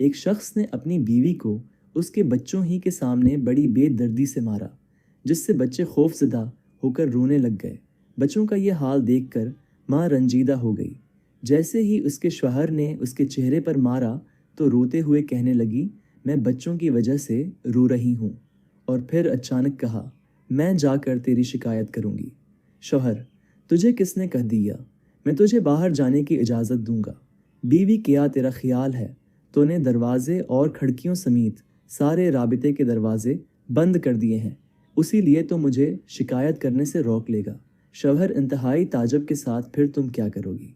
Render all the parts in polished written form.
ایک شخص نے اپنی بیوی کو اس کے بچوں ہی کے سامنے بڑی بے دردی سے مارا، جس سے بچے خوف زدہ ہو کر رونے لگ گئے۔ بچوں کا یہ حال دیکھ کر ماں رنجیدہ ہو گئی۔ جیسے ہی اس کے شوہر نے اس کے چہرے پر مارا تو روتے ہوئے کہنے لگی، میں بچوں کی وجہ سے رو رہی ہوں۔ اور پھر اچانک کہا، میں جا کر تیری شکایت کروں گی۔ شوہر: تجھے کس نے کہہ دیا؟ میں تجھے باہر جانے کی اجازت دوں گا۔ بیوی: کیا تیرا خیال ہے تو نے دروازے اور کھڑکیوں سمیت سارے رابطے کے دروازے بند کر دیے ہیں، اسی لیے تو مجھے شکایت کرنے سے روک لے گا۔ شوہر انتہائی تعجب کے ساتھ: پھر تم کیا کرو گی؟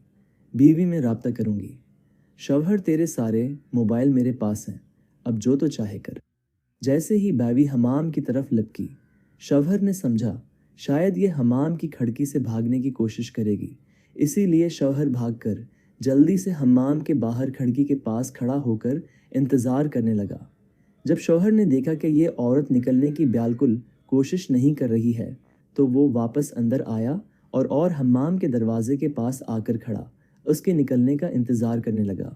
بیوی: میں رابطہ کروں گی۔ شوہر: تیرے سارے موبائل میرے پاس ہیں، اب جو تو چاہے کر۔ جیسے ہی بیوی حمام کی طرف لپکی، شوہر نے سمجھا شاید یہ حمام کی کھڑکی سے بھاگنے کی کوشش کرے گی، اسی لیے شوہر بھاگ کر جلدی سے حمام کے باہر کھڑکی کے پاس کھڑا ہو کر انتظار کرنے لگا۔ جب شوہر نے دیکھا کہ یہ عورت نکلنے کی بالکل کوشش نہیں کر رہی ہے تو وہ واپس اندر آیا اور حمام کے دروازے کے پاس آ کر کھڑا اس کے نکلنے کا انتظار کرنے لگا۔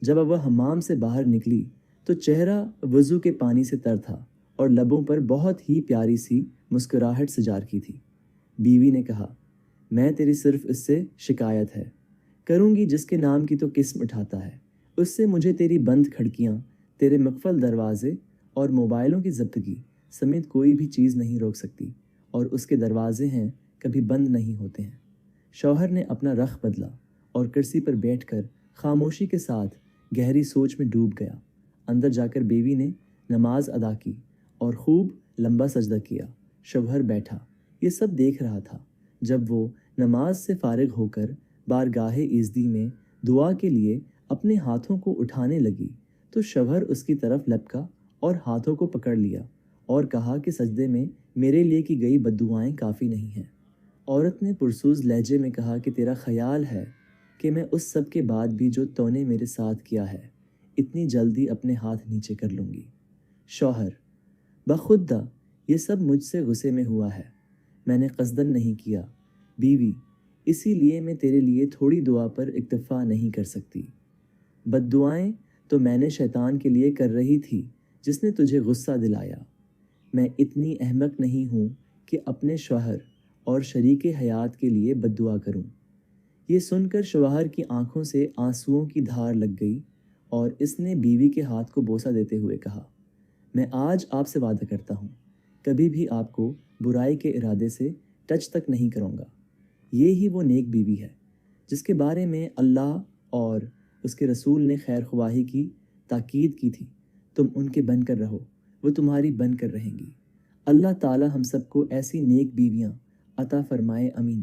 جب وہ حمام سے باہر نکلی تو چہرہ وضو کے پانی سے تر تھا اور لبوں پر بہت ہی پیاری سی مسکراہٹ سجا کی تھی۔ بیوی نے کہا، میں تیری صرف اس سے شکایت ہے کروں گی جس کے نام کی تو قسم اٹھاتا ہے، اس سے مجھے تیری بند کھڑکیاں، تیرے مقفل دروازے اور موبائلوں کی ضبطگی سمیت کوئی بھی چیز نہیں روک سکتی، اور اس کے دروازے ہیں کبھی بند نہیں ہوتے ہیں۔ شوہر نے اپنا رخ بدلا اور کرسی پر بیٹھ کر خاموشی کے ساتھ گہری سوچ میں ڈوب گیا۔ اندر جا کر بیوی نے نماز ادا کی اور خوب لمبا سجدہ کیا۔ شوہر بیٹھا یہ سب دیکھ رہا تھا۔ جب وہ نماز سے فارغ ہو کر بارگاہ ایزدی میں دعا کے لیے اپنے ہاتھوں کو اٹھانے لگی تو شوہر اس کی طرف لپکا اور ہاتھوں کو پکڑ لیا اور کہا کہ سجدے میں میرے لیے کی گئی بددعائیں کافی نہیں ہیں۔ عورت نے پرسوز لہجے میں کہا کہ تیرا خیال ہے کہ میں اس سب کے بعد بھی جو تو نے میرے ساتھ کیا ہے اتنی جلدی اپنے ہاتھ نیچے کر لوں گی؟ شوہر: بخدا یہ سب مجھ سے غصے میں ہوا ہے، میں نے قصدن نہیں کیا۔ بیوی: اسی لیے میں تیرے لیے تھوڑی دعا پر اکتفا نہیں کر سکتی۔ بددعائیں تو میں نے شیطان کے لیے کر رہی تھی جس نے تجھے غصہ دلایا۔ میں اتنی احمق نہیں ہوں کہ اپنے شوہر اور شریک حیات کے لیے بددعا کروں۔ یہ سن کر شوہر کی آنکھوں سے آنسوؤں کی دھار لگ گئی اور اس نے بیوی کے ہاتھ کو بوسہ دیتے ہوئے کہا، میں آج آپ سے وعدہ کرتا ہوں کبھی بھی آپ کو برائی کے ارادے سے ٹچ تک نہیں کروں گا۔ یہ ہی وہ نیک بیوی ہے جس کے بارے میں اللہ اور اس کے رسول نے خیر خواہی کی تاکید کی تھی۔ تم ان کے بن کر رہو، وہ تمہاری بن کر رہیں گی۔ اللہ تعالی ہم سب کو ایسی نیک بیویاں عطا فرمائے، امین۔